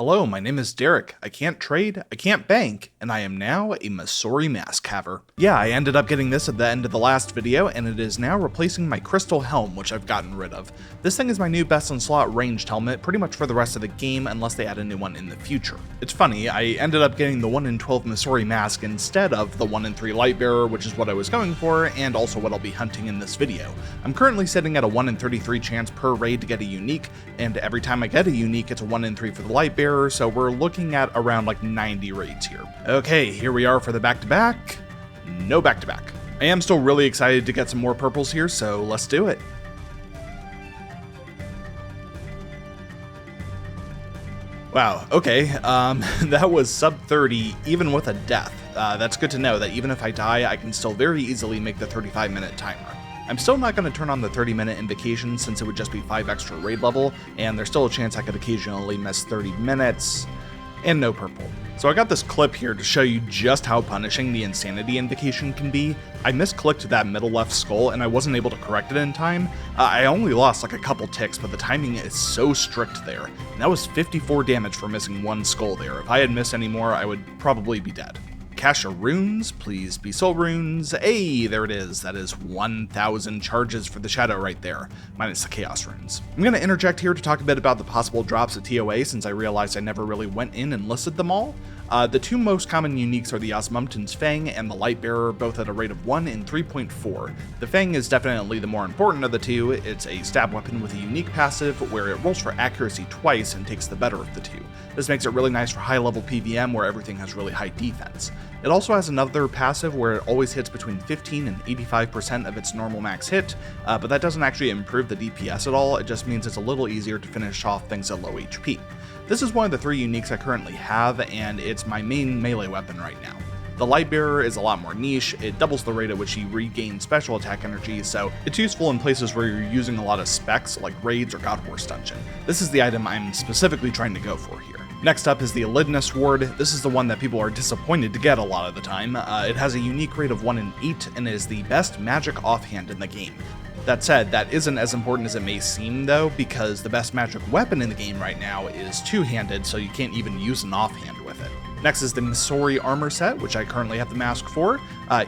Hello, my name is Derek. I can't trade, I can't bank, and I am now a Masori mask haver. Yeah, I ended up getting this at the end of the last video, and it is now replacing my crystal helm, which I've gotten rid of. This thing is my new best in slot ranged helmet pretty much for the rest of the game unless they add a new one in the future. It's funny, I ended up getting the 1 in 12 Masori mask instead of the 1 in 3 light bearer, which is what I was going for, and also what I'll be hunting in this video. I'm currently sitting at a 1 in 33 chance per raid to get a unique, and every time I get a unique, it's a 1 in 3 for the light bearer, so we're looking at around like 90 raids here. Okay, here we are for the back-to-back. No back-to-back. I am still really excited to get some more purples here, so let's do it. Wow, okay, that was sub 30 even with a death. That's good to know that even if I die, I can still very easily make the 35-minute timer. I'm still not going to turn on the 30-minute invocation since it would just be 5 extra raid level, and there's still a chance I could occasionally miss 30 minutes, and no purple. So I got this clip here to show you just how punishing the insanity invocation can be. I misclicked that middle left skull and I wasn't able to correct it in time. I only lost like a couple ticks, but the timing is so strict there. And that was 54 damage for missing one skull there. If I had missed any more, I would probably be dead. Cache of runes, please be soul runes. Hey, there it is. That is 1,000 charges for the shadow right there, minus the chaos runes. I'm going to interject here to talk a bit about the possible drops at TOA since I realized I never really went in and listed them all. The two most common uniques are the Osmumten's Fang and the Lightbearer, both at a rate of 1 in 3.4. The Fang is definitely the more important of the two. It's a stab weapon with a unique passive where it rolls for accuracy twice and takes the better of the two. This makes it really nice for high level PVM where everything has really high defense. It also has another passive where it always hits between 15 and 85% of its normal max hit, but that doesn't actually improve the DPS at all, it just means it's a little easier to finish off things at low HP. This is one of the 3 uniques I currently have, and it's my main melee weapon right now. The Lightbearer is a lot more niche, it doubles the rate at which you regain special attack energy, so it's useful in places where you're using a lot of specs like raids or God Horse Dungeon. This is the item I'm specifically trying to go for here. Next up is the Elidness Ward. This is the one that people are disappointed to get a lot of the time. It has a unique rate of 1 in 8 and is the best magic offhand in the game. That said, that isn't as important as it may seem though, because the best magic weapon in the game right now is two-handed, so you can't even use an offhand with it. Next is the Masori armor set, which I currently have the mask for.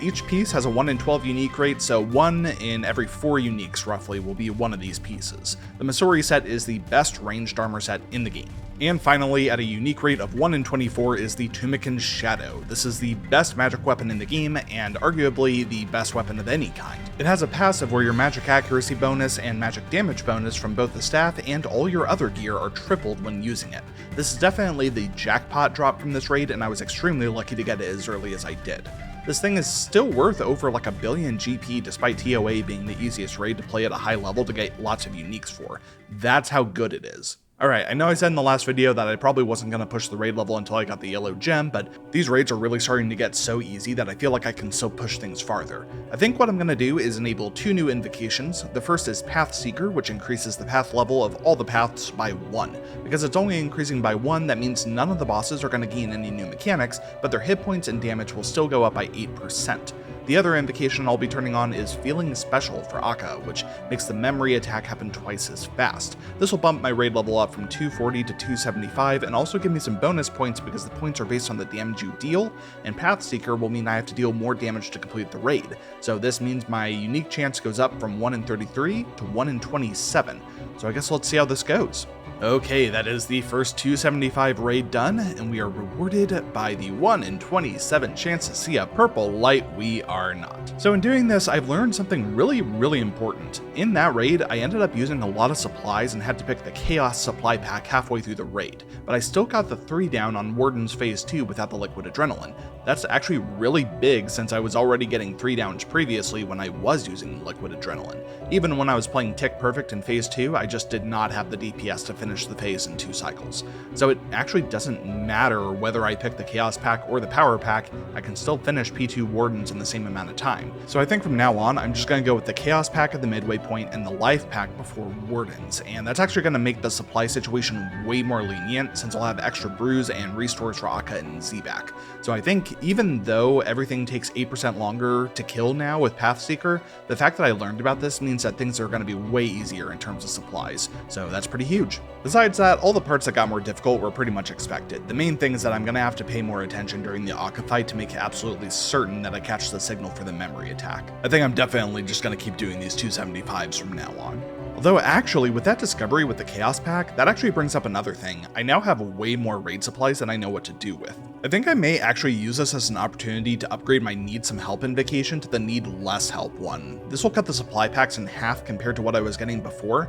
Each piece has a 1 in 12 unique rate, so 1 in every 4 uniques roughly will be one of these pieces. The Masori set is the best ranged armor set in the game. And finally, at a unique rate of 1 in 24 is the Tumikin's Shadow. This is the best magic weapon in the game, and arguably the best weapon of any kind. It has a passive where your magic accuracy bonus and magic damage bonus from both the staff and all your other gear are tripled when using it. This is definitely the jackpot drop from this raid, and I was extremely lucky to get it as early as I did. This thing is still worth over like 1 billion GP despite TOA being the easiest raid to play at a high level to get lots of uniques for. That's how good it is. Alright, I know I said in the last video that I probably wasn't going to push the raid level until I got the yellow gem, but these raids are really starting to get so easy that I feel like I can still push things farther. I think what I'm going to do is enable 2 new invocations. The first is Path Seeker, which increases the path level of all the paths by 1. Because it's only increasing by 1, that means none of the bosses are going to gain any new mechanics, but their hit points and damage will still go up by 8%. The other invocation I'll be turning on is Feeling Special for Akka, which makes the memory attack happen twice as fast. This will bump my raid level up from 240 to 275 and also give me some bonus points because the points are based on the damage you deal, and Path Seeker will mean I have to deal more damage to complete the raid. So this means my unique chance goes up from 1 in 33 to 1 in 27. So I guess let's see how this goes. Okay, that is the first 275 raid done, and we are rewarded by the 1 in 27 chance to see a purple light. We are not. So in doing this, I've learned something really important. In that raid, I ended up using a lot of supplies and had to pick the Chaos Supply Pack halfway through the raid, but I still got the 3 down on Warden's Phase 2 without the Liquid Adrenaline. That's actually really big since I was already getting 3 downs previously when I was using Liquid Adrenaline. Even when I was playing Tick Perfect in Phase 2, I just did not have the DPS to finish the phase in 2 cycles. So it actually doesn't matter whether I pick the Chaos Pack or the Power Pack, I can still finish P2 Wardens in the same amount of time. So I think from now on, I'm just going to go with the Chaos Pack at the midway point and the Life Pack before Wardens, and that's actually going to make the supply situation way more lenient since I'll have extra brews and restores for Akka and Zback. So I think even though everything takes 8% longer to kill now with Path Seeker, the fact that I learned about this means that things are going to be way easier in terms of supplies, so that's pretty huge. Besides that, all the parts that got more difficult were pretty much expected. The main thing is that I'm going to have to pay more attention during the Akka fight to make absolutely certain that I catch the signal for the memory attack. I think I'm definitely just going to keep doing these 275s from now on. Although actually, with that discovery with the Chaos Pack, that actually brings up another thing. I now have way more raid supplies than I know what to do with. I think I may actually use this as an opportunity to upgrade my Need Some Help invocation to the Need Less Help one. This will cut the supply packs in half compared to what I was getting before,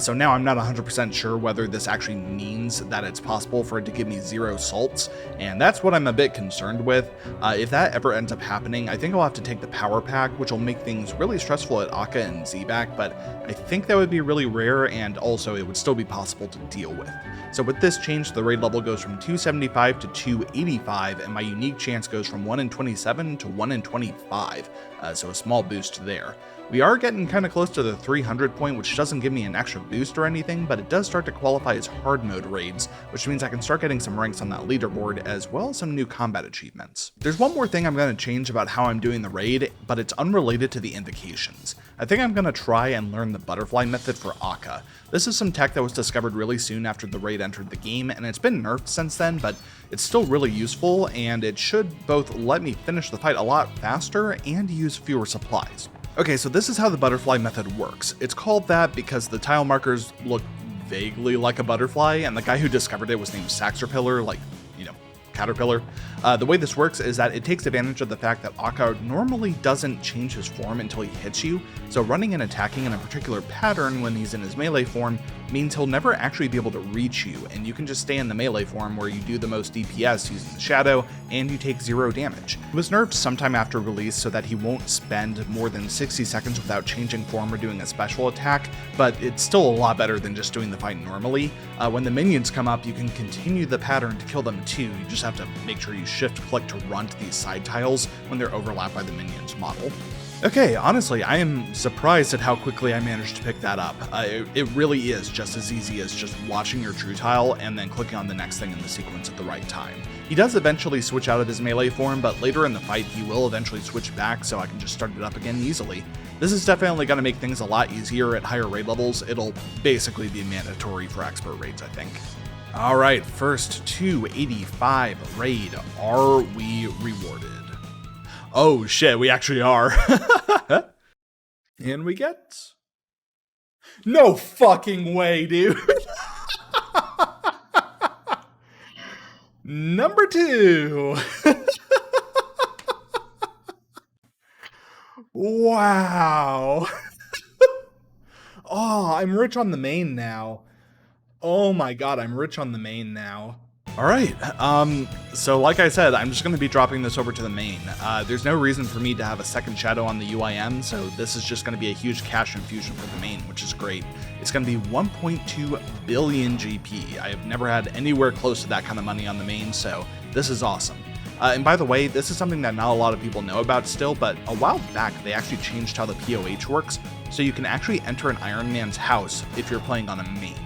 so now I'm not 100% sure whether this actually means that it's possible for it to give me 0 salts, and that's what I'm a bit concerned with. If that ever ends up happening, I think I'll have to take the power pack, which will make things really stressful at Akka and Zback, but I think that would be really rare, and also it would still be possible to deal with. So with this change, the raid level goes from 275 to 285, and my unique chance goes from 1 in 27 to 1 in 25, so a small boost there. We are getting kind of close to the 300 point, which doesn't give me an extra boost or anything, but it does start to qualify as hard mode raids, which means I can start getting some ranks on that leaderboard, as well as some new combat achievements. There's one more thing I'm going to change about how I'm doing the raid, but it's unrelated to the invocations. I think I'm going to try and learn the butterfly method for Akka. This is some tech that was discovered really soon after the raid entered the game, and it's been nerfed since then, but it's still really useful, and it should both let me finish the fight a lot faster and use fewer supplies. Okay, so this is how the butterfly method works. It's called that because the tile markers look vaguely like a butterfly, and the guy who discovered it was named Saxorpillar, like, you know, caterpillar. The way this works is that it takes advantage of the fact that Akka normally doesn't change his form until he hits you, so running and attacking in a particular pattern when he's in his melee form means he'll never actually be able to reach you, and you can just stay in the melee form where you do the most DPS using the shadow, and you take 0 damage. It was nerfed sometime after release so that he won't spend more than 60 seconds without changing form or doing a special attack, but it's still a lot better than just doing the fight normally. When the minions come up, you can continue the pattern to kill them too. You just have to make sure you shift-click to run to these side tiles when they're overlapped by the minions model. Okay, honestly, I am surprised at how quickly I managed to pick that up. It really is just as easy as just watching your true tile and then clicking on the next thing in the sequence at the right time. He does eventually switch out of his melee form, but later in the fight he will eventually switch back, so I can just start it up again easily. This is definitely going to make things a lot easier at higher raid levels. It'll basically be mandatory for expert raids, I think. Alright, first 285 raid. Are we rewarded? Oh shit, we actually are. And we get... No fucking way, dude. Number 2. Wow. Oh, I'm rich on the main now. Oh my god, I'm rich on the main now. Alright, so like I said, I'm just going to be dropping this over to the main. There's no reason for me to have a second shadow on the UIM, so this is just going to be a huge cash infusion for the main, which is great. It's going to be 1.2 billion GP. I have never had anywhere close to that kind of money on the main, so this is awesome. And by the way, this is something that not a lot of people know about still, but a while back they actually changed how the POH works, so you can actually enter an Iron Man's house if you're playing on a main.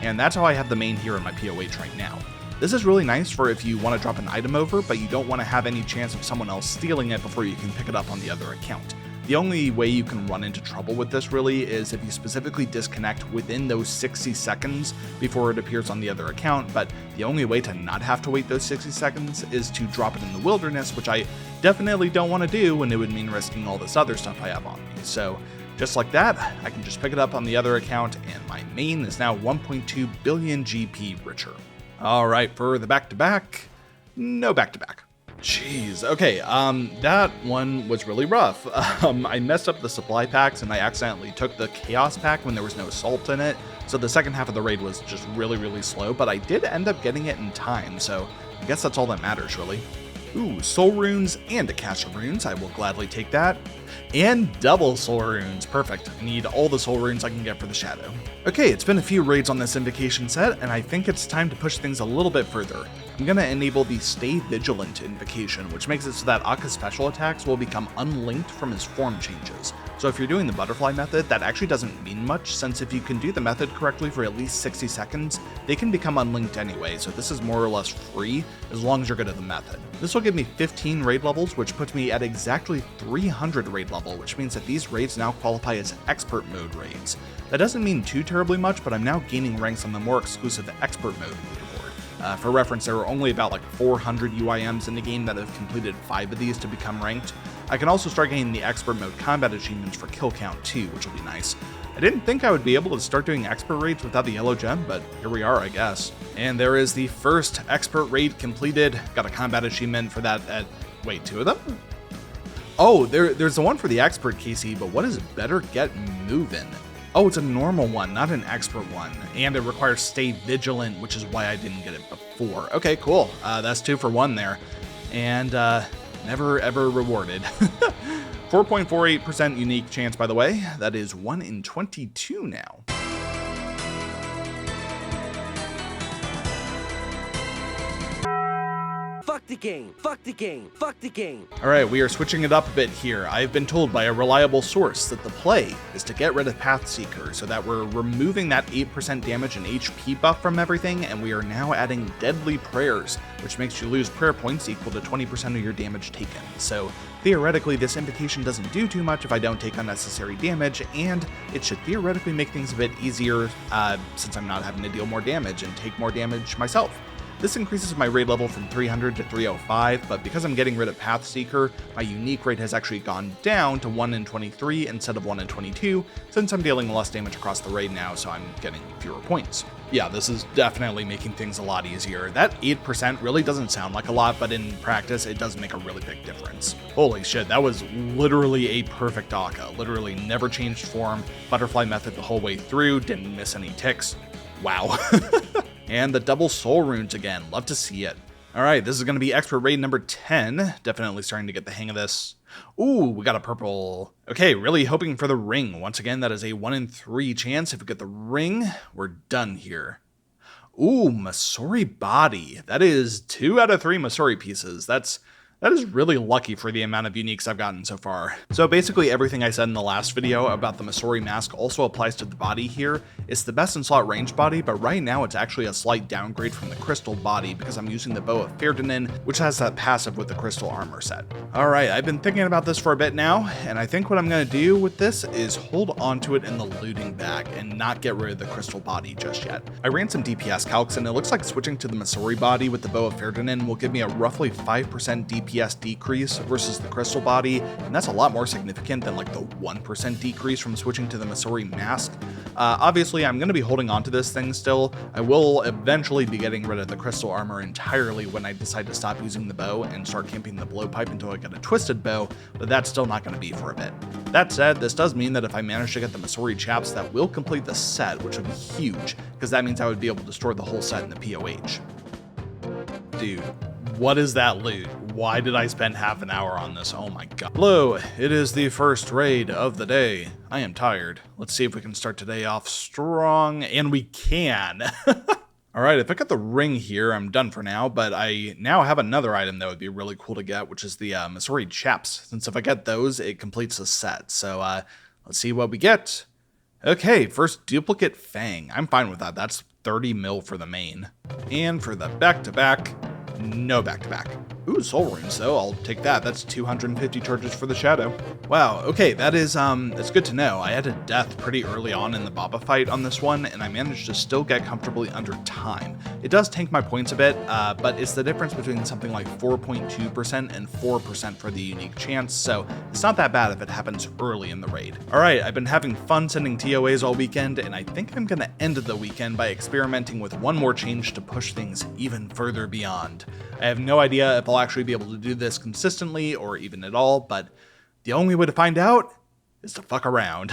And that's how I have the main here in my POH right now. This is really nice for if you want to drop an item over, but you don't want to have any chance of someone else stealing it before you can pick it up on the other account. The only way you can run into trouble with this really is if you specifically disconnect within those 60 seconds before it appears on the other account, but the only way to not have to wait those 60 seconds is to drop it in the wilderness, which I definitely don't want to do, and it would mean risking all this other stuff I have on me. So just like that, I can just pick it up on the other account, and my main is now 1.2 billion GP richer. Alright, for the back-to-back, no back-to-back. Jeez, okay, that one was really rough. I messed up the supply packs and I accidentally took the Chaos Pack when there was no salt in it, so the second half of the raid was just really slow, but I did end up getting it in time, so I guess that's all that matters, really. Ooh, soul runes and a cache of runes, I will gladly take that. And double soul runes, perfect. I need all the soul runes I can get for the shadow. Okay, it's been a few raids on this invocation set, and I think it's time to push things a little bit further. I'm gonna enable the Stay Vigilant invocation, which makes it so that Akka's special attacks will become unlinked from his form changes. So if you're doing the butterfly method, that actually doesn't mean much, since if you can do the method correctly for at least 60 seconds, they can become unlinked anyway, so this is more or less free as long as you're good at the method. This will give me 15 raid levels, which puts me at exactly 300 raid level, which means that these raids now qualify as expert mode raids. That doesn't mean too terribly much, but I'm now gaining ranks on the more exclusive expert mode leaderboard. For reference, there are only about like 400 UIMs in the game that have completed 5 of these to become ranked. I can also start getting the expert mode combat achievements for kill count too, which will be nice. I didn't think I would be able to start doing expert raids without the yellow gem, but here we are, I guess. And there is the first expert raid completed. Got a combat achievement for that at, wait, 2 of them? Oh, there's the one for the expert, Casey, but what is better get moving? Oh, it's a normal one, not an expert one, and it requires stay vigilant, which is why I didn't get it before. Okay, cool. That's 2 for 1 there, and never ever rewarded. 4.48% unique chance, by the way. That is 1 in 22 now. Fuck the game, fuck the game, fuck the game. Alright, we are switching it up a bit here. I've been told by a reliable source that the play is to get rid of Pathseeker, so that we're removing that 8% damage and HP buff from everything, and we are now adding Deadly Prayers, which makes you lose prayer points equal to 20% of your damage taken. So theoretically, this invocation doesn't do too much if I don't take unnecessary damage, and it should theoretically make things a bit easier since I'm not having to deal more damage and take more damage myself. This increases my raid level from 300 to 305, but because I'm getting rid of Pathseeker, my unique rate has actually gone down to 1 in 23 instead of 1 in 22, since I'm dealing less damage across the raid now, so I'm getting fewer points. Yeah, this is definitely making things a lot easier. That 8% really doesn't sound like a lot, but in practice, it does make a really big difference. Holy shit, that was literally a perfect Akka. Literally never changed form, butterfly method the whole way through, didn't miss any ticks. Wow. And the double soul runes again, love to see it. Alright, this is going to be expert raid number 10, definitely starting to get the hang of this. Ooh, we got a purple. Okay, really hoping for the ring. Once again, that is a 1 in 3 chance. If we get the ring, we're done here. Ooh, Masori body. That is 2 out of 3 Masori pieces. That is really lucky for the amount of uniques I've gotten so far. So basically everything I said in the last video about the Masori mask also applies to the body here. It's the best in slot range body, but right now it's actually a slight downgrade from the crystal body because I'm using the bow of Ferdinand, which has that passive with the crystal armor set. Alright, I've been thinking about this for a bit now, and I think what I'm going to do with this is hold on to it in the looting bag and not get rid of the crystal body just yet. I ran some DPS calcs and it looks like switching to the Masori body with the bow of Ferdinand will give me a roughly 5% DPS decrease versus the crystal body, and that's a lot more significant than like the 1% decrease from switching to the Masori mask. Obviously, I'm going to be holding on to this thing still. I will eventually be getting rid of the crystal armor entirely when I decide to stop using the bow and start camping the blowpipe until I get a twisted bow, but that's still not going to be for a bit. That said, this does mean that if I manage to get the Masori chaps, that will complete the set, which would be huge, because that means I would be able to store the whole set in the POH. Dude, what is that loot? Why did I spend half an hour on this? Oh my god. Hello, it is the first raid of the day. I am tired. Let's see if we can start today off strong, and we can. Alright, if I got the ring here, I'm done for now, but I now have another item that would be really cool to get, which is the Masori chaps, since if I get those, it completes the set. So let's see what we get. Okay, first duplicate Fang. I'm fine with that. That's 30 mil for the main. And for the back-to-back, no back-to-back. Ooh, soul runes though, I'll take that. That's 250 charges for the shadow. Wow, okay, that's good to know. I had a death pretty early on in the Baba fight on this one, and I managed to still get comfortably under time. It does tank my points a bit, but it's the difference between something like 4.2% and 4% for the unique chance, so it's not that bad if it happens early in the raid. Alright, I've been having fun sending TOAs all weekend, and I think I'm gonna end the weekend by experimenting with one more change to push things even further beyond. I have no idea if I'll actually be able to do this consistently or even at all, but the only way to find out is to fuck around.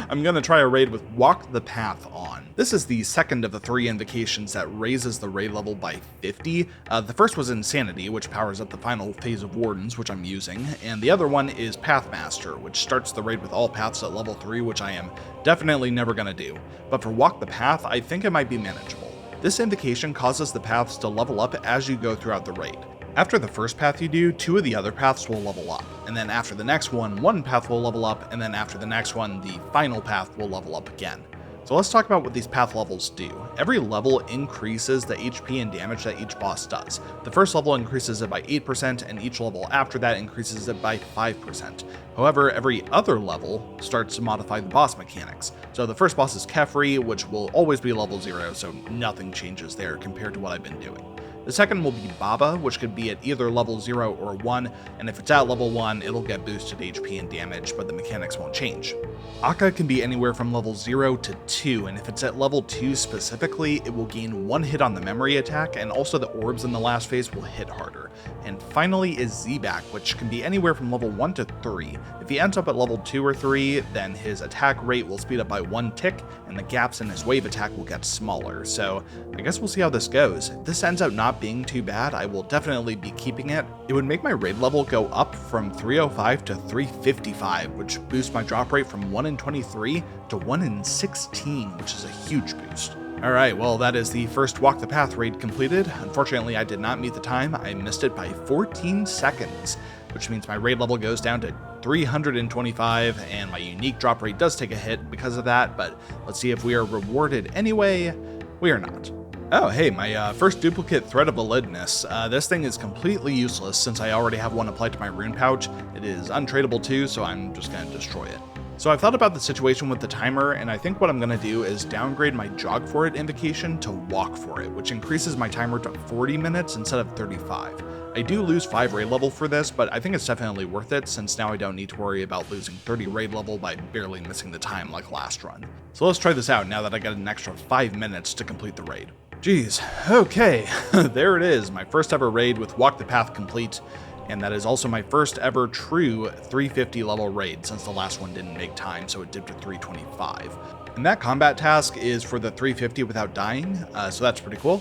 I'm gonna try a raid with Walk the Path on. This is the second of the 3 invocations that raises the raid level by 50. The first was Insanity, which powers up the final phase of Wardens, which I'm using, and the other one is Pathmaster, which starts the raid with all paths at level 3, which I am definitely never gonna do. But for Walk the Path, I think it might be manageable. This invocation causes the paths to level up as you go throughout the raid. After the first path you do, 2 of the other paths will level up, and then after the next one path will level up, and then after the next one, the final path will level up again. So let's talk about what these path levels do. Every level increases the HP and damage that each boss does. The first level increases it by 8%, and each level after that increases it by 5%. However, every other level starts to modify the boss mechanics. So the first boss is Kefri, which will always be level 0, so nothing changes there compared to what I've been doing. The second will be Baba, which could be at either level 0 or 1, and if it's at level 1, it'll get boosted HP and damage, but the mechanics won't change. Akka can be anywhere from level 0 to 2, and if it's at level 2 specifically, it will gain 1 hit on the memory attack, and also the orbs in the last phase will hit harder. And finally is Zebak, which can be anywhere from level 1 to 3. If he ends up at level 2 or 3, then his attack rate will speed up by 1 tick, and the gaps in his wave attack will get smaller. So I guess we'll see how this goes. If this ends up not being too bad, I will definitely be keeping it. It would make my raid level go up from 305 to 355, which boosts my drop rate from 1 in 23 to 1 in 16, which is a huge boost. Alright, well that is the first Walk the Path raid completed. Unfortunately, I did not meet the time. I missed it by 14 seconds, which means my raid level goes down to 325, and my unique drop rate does take a hit because of that, but let's see if we are rewarded anyway. We are not. Oh, hey, my first duplicate Thread of Validness. This thing is completely useless since I already have one applied to my rune pouch. It is untradeable too, so I'm just going to destroy it. So I've thought about the situation with the timer, and I think what I'm going to do is downgrade my Jog for It invocation to Walk for It, which increases my timer to 40 minutes instead of 35. I do lose 5 raid level for this, but I think it's definitely worth it since now I don't need to worry about losing 30 raid level by barely missing the time like last run. So let's try this out now that I got an extra 5 minutes to complete the raid. Jeez, okay, there it is, my first ever raid with Walk the Path complete, and that is also my first ever true 350 level raid since the last one didn't make time, so it dipped to 325. And that combat task is for the 350 without dying, so that's pretty cool.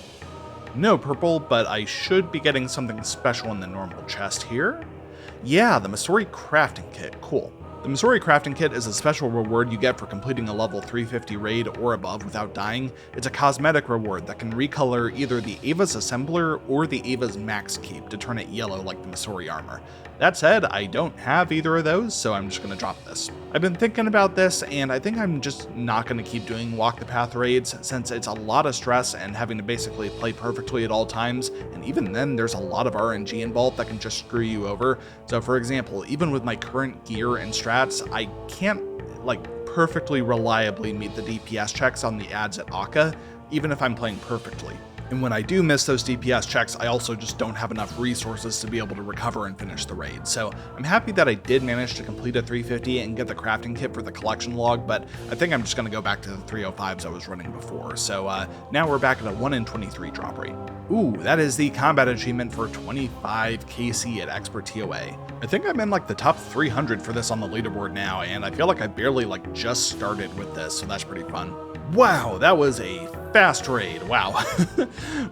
No purple, but I should be getting something special in the normal chest here. Yeah, the Masori crafting kit, cool. The Masori crafting kit is a special reward you get for completing a level 350 raid or above without dying. It's a cosmetic reward that can recolor either the Ava's Assembler or the Ava's Max Cape to turn it yellow like the Masori armor. That said, I don't have either of those, so I'm just going to drop this. I've been thinking about this, and I think I'm just not going to keep doing Walk the Path raids since it's a lot of stress and having to basically play perfectly at all times, and even then there's a lot of RNG involved that can just screw you over. So for example, even with my current gear and strats, I can't perfectly reliably meet the DPS checks on the ads at Akka, even if I'm playing perfectly. And when I do miss those DPS checks, I also just don't have enough resources to be able to recover and finish the raid. So I'm happy that I did manage to complete a 350 and get the crafting kit for the collection log, but I think I'm just going to go back to the 305s I was running before. So now we're back at a 1 in 23 drop rate. Ooh, that is the combat achievement for 25 KC at Expert TOA. I think I'm in the top 300 for this on the leaderboard now, and I feel like I barely just started with this, so that's pretty fun. Wow, that was a fast raid. Wow.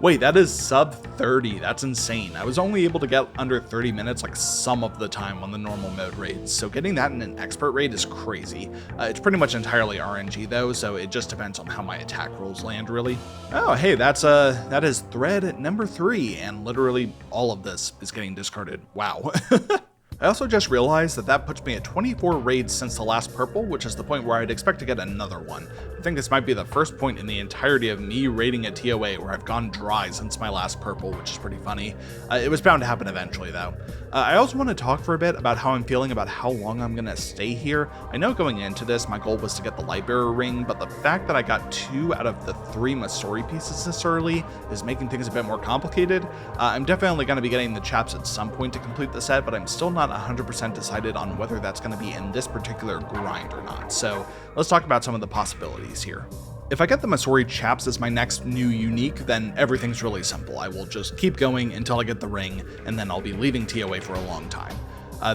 Wait, that is sub 30. That's insane. I was only able to get under 30 minutes some of the time on the normal mode raids, so getting that in an expert raid is crazy. It's pretty much entirely RNG though, so it just depends on how my attack rolls land really. Oh, hey, that is thread number 3, and literally all of this is getting discarded. Wow. I also just realized that puts me at 24 raids since the last purple, which is the point where I'd expect to get another one. I think this might be the first point in the entirety of me raiding a TOA where I've gone dry since my last purple, which is pretty funny. It was bound to happen eventually though. I also want to talk for a bit about how I'm feeling about how long I'm going to stay here. I know going into this my goal was to get the Lightbearer ring, but the fact that I got 2 out of the 3 Masori pieces this early is making things a bit more complicated. I'm definitely going to be getting the chaps at some point to complete the set, but I'm still not 100% decided on whether that's going to be in this particular grind or not. So let's talk about some of the possibilities here. If I get the Masori chaps as my next new unique, then everything's really simple. I will just keep going until I get the ring, and then I'll be leaving TOA for a long time.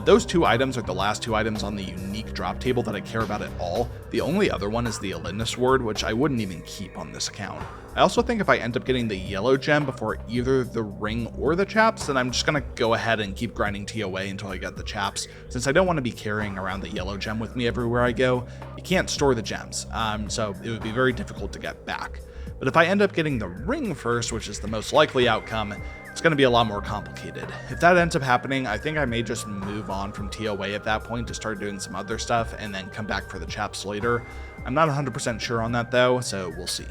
Those 2 items are the last 2 items on the unique drop table that I care about at all. The only other one is the Elidna Sword, which I wouldn't even keep on this account. I also think if I end up getting the yellow gem before either the ring or the chaps, then I'm just going to go ahead and keep grinding TOA until I get the chaps, since I don't want to be carrying around the yellow gem with me everywhere I go. You can't store the gems, so it would be very difficult to get back. But if I end up getting the ring first, which is the most likely outcome, it's going to be a lot more complicated. If that ends up happening, I think I may just move on from TOA at that point to start doing some other stuff and then come back for the chaps later. I'm not 100% sure on that though, so we'll see.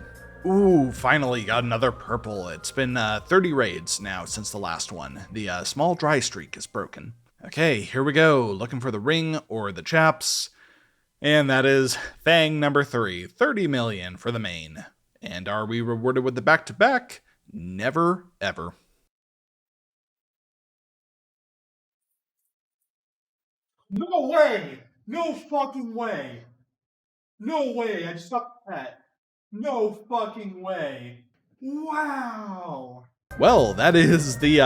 Ooh, finally got another purple. It's been 30 raids now since the last one. The small dry streak is broken. Okay, here we go. Looking for the ring or the chaps. And that is Fang number 3, 30 million for the main. And are we rewarded with the back-to-back? Never, ever. No way! No fucking way! No way! I just got that. No fucking way! Wow! Well, that is the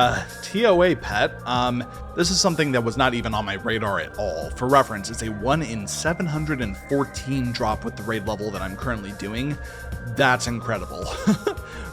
TOA pet. This is something that was not even on my radar at all. For reference, it's a 1 in 714 drop with the raid level that I'm currently doing. That's incredible.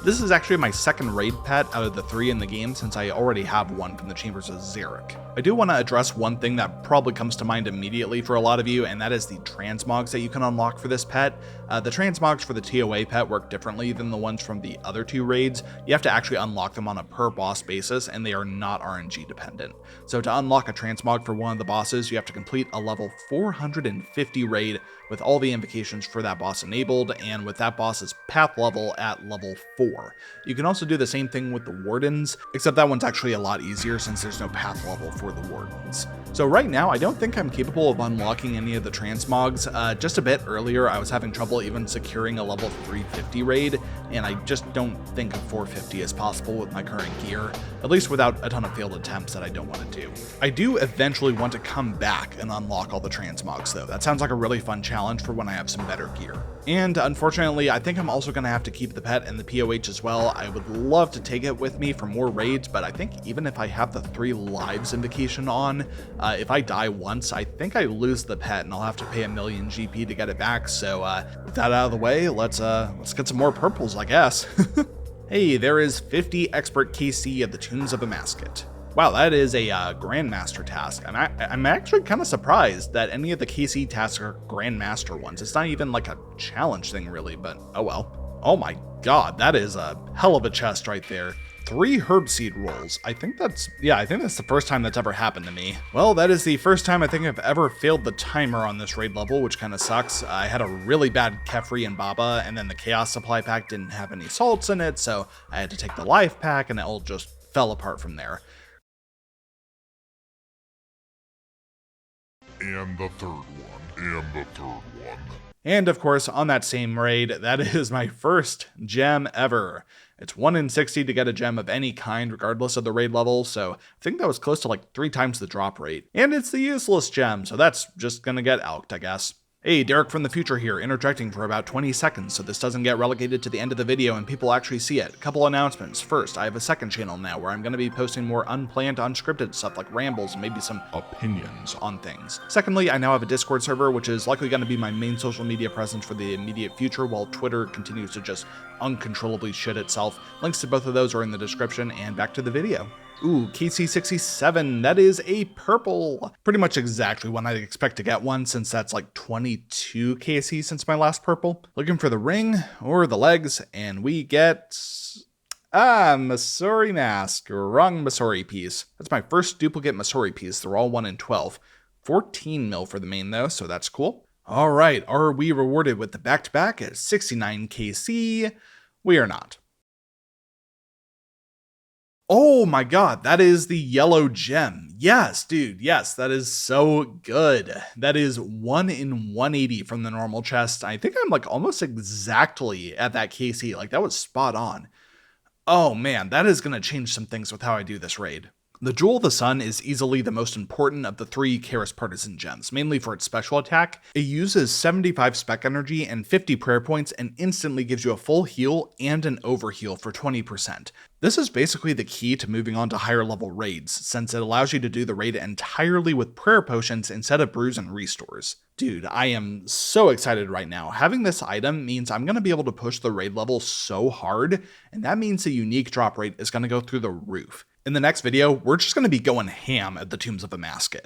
This is actually my second raid pet out of the 3 in the game, since I already have one from the Chambers of Xeric. I do want to address one thing that probably comes to mind immediately for a lot of you, and that is the transmogs that you can unlock for this pet. The transmogs for the TOA pet work differently than the ones from the other 2 raids. You have to actually unlock them on a per boss basis, and they are not RNG dependent. So to unlock a transmog for one of the bosses, you have to complete a level 450 raid with all the invocations for that boss enabled, and with that boss's path level at level 4. You can also do the same thing with the wardens, except that one's actually a lot easier since there's no path level for the wardens. So right now, I don't think I'm capable of unlocking any of the transmogs. Just a bit earlier, I was having trouble even securing a level 350 raid, and I just don't think a 450 is possible with my current gear, at least without a ton of failed attempts that I don't want to do. I do eventually want to come back and unlock all the transmogs though. That sounds like a really fun challenge for when I have some better gear. And unfortunately, I think I'm also going to have to keep the pet and the POH as well. I would love to take it with me for more raids, but I think even if I have the 3 lives invocation on, if I die once, I think I lose the pet and I'll have to pay 1 million GP to get it back. So with that out of the way, let's get some more purples, I guess. Hey, there is 50 Expert KC of the Tombs of Amasket. Wow, that is a Grandmaster task. I'm actually kind of surprised that any of the KC tasks are Grandmaster ones. It's not even like a challenge thing really, but oh well. Oh my god, that is a hell of a chest right there. 3 herb seed rolls. I think that's the first time that's ever happened to me. Well, that is the first time I think I've ever failed the timer on this raid level, which kind of sucks. I had a really bad Kefri and Baba, and then the Chaos Supply Pack didn't have any salts in it, so I had to take the Life Pack, and it all just fell apart from there. And the third one, and the third one. And of course, on that same raid, that is my first gem ever. It's 1 in 60 to get a gem of any kind, regardless of the raid level, so I think that was close to like 3 times the drop rate. And it's the useless gem, so that's just gonna get alked, I guess. Hey, Derek from the future here, interjecting for about 20 seconds so this doesn't get relegated to the end of the video and people actually see it. A couple announcements. First, I have a second channel now where I'm going to be posting more unplanned, unscripted stuff like rambles and maybe some opinions on things. Secondly, I now have a Discord server, which is likely going to be my main social media presence for the immediate future while Twitter continues to just uncontrollably shit itself. Links to both of those are in the description, and back to the video. Ooh, KC67, that is a purple. Pretty much exactly when I'd expect to get one, since that's like 22 KC since my last purple. Looking for the ring or the legs, and we get... Masori mask. Wrong Masori piece. That's my first duplicate Masori piece. They're all 1 in 12. 14 mil for the main though, so that's cool. Alright, are we rewarded with the back-to-back at 69 KC? We are not. Oh my god, that is the yellow gem. Yes, dude, yes, that is so good. That is 1 in 180 from the normal chest. I think I'm like almost exactly at that KC. Like that was spot on. Oh man, that is going to change some things with how I do this raid. The Jewel of the Sun is easily the most important of the 3 Karis Partisan gems, mainly for its special attack. It uses 75 spec energy and 50 prayer points and instantly gives you a full heal and an overheal for 20%. This is basically the key to moving on to higher level raids, since it allows you to do the raid entirely with prayer potions instead of brews and restores. Dude, I am so excited right now. Having this item means I'm going to be able to push the raid level so hard, and that means the unique drop rate is going to go through the roof. In the next video, we're just going to be going ham at the Tombs of Amasket.